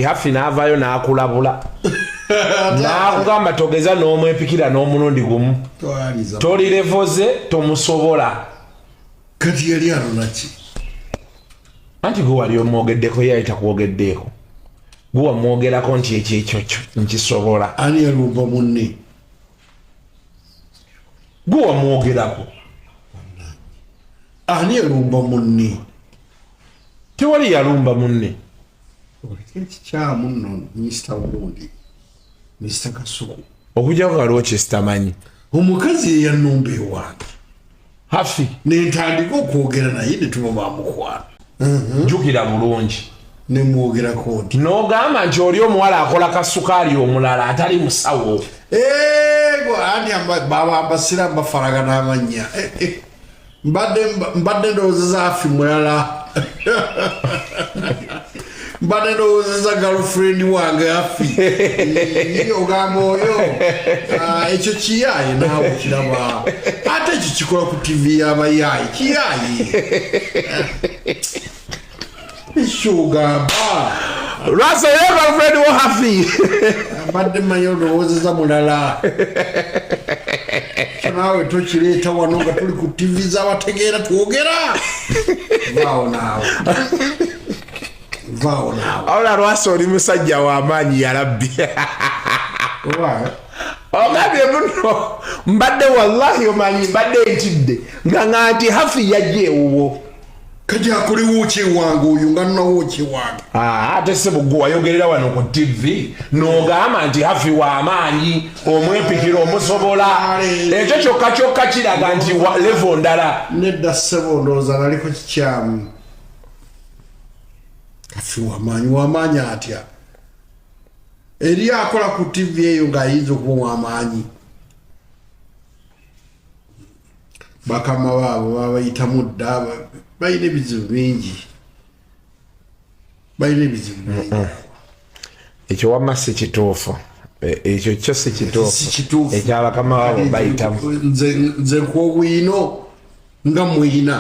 hafi n'avaayo n'akulabula n'akugamba togeza n'omwepikira n'omulundi gumu tolirevoze tomusobola kati yali alonaki anti gwe wali omwogeddeko ye ayita kwogeddeeko gwe wamwogerako nti ekyo nkisobola ani yalumba munne gwe wamwogerako ani yalumba munne tewali yalumba munne ekikyamu nno minisita wundi minisita Kasuku okujjako waliwo kyesitamanyi omukazi yeyanumba ewange hafi nentandika okwogera naye ne tuba bamukwano jjukira bulungi nemwogerako nti n'ogamba nti oli omuwala akola kasukaali omulala atali musawo anti babambasira mbafaraga n'amannya mbadde ndowoozeza afi mulala mbadde ndowoozeza girlfriend wange afi ogamba oyo ekyo kiyayi naawe kiraba ate ekyo kikola ku tv y'abayayi kiyayi ekyo ogamba Lwasa ye girlfriend wo hafi mbadde mmanyi ondowoozeza mulala naawe tokireeta wano nga tuli ku tv z'abategeera twogera vaawo naawe awula Lwasa oli musajja w'amaanyi yalabbi ogambye muno mbadde wallahi omanyi mbadde ntidde nga nti hafi yajja ewuwo kati akolewo ki wange oyo nga nnawo ki wange ate sebo gwe wayogerera wano ku tv n'ogamba nti hafi w'amaanyi omwepikira omusobola ekyo kyokka kiraga nti levo ndala nedda sebo ndowooza naliko kikyamu hafi w'amaanyi atya eri akola ku tv eyo ng'ayinza okuba w'amaanyi bakama baabo babayitamu dda balina ebizibu bingi ekyo wamma si kituufu ekyo kyo si kituufu ekyabakama baabo bayitamu nze nkwobwino nga mwina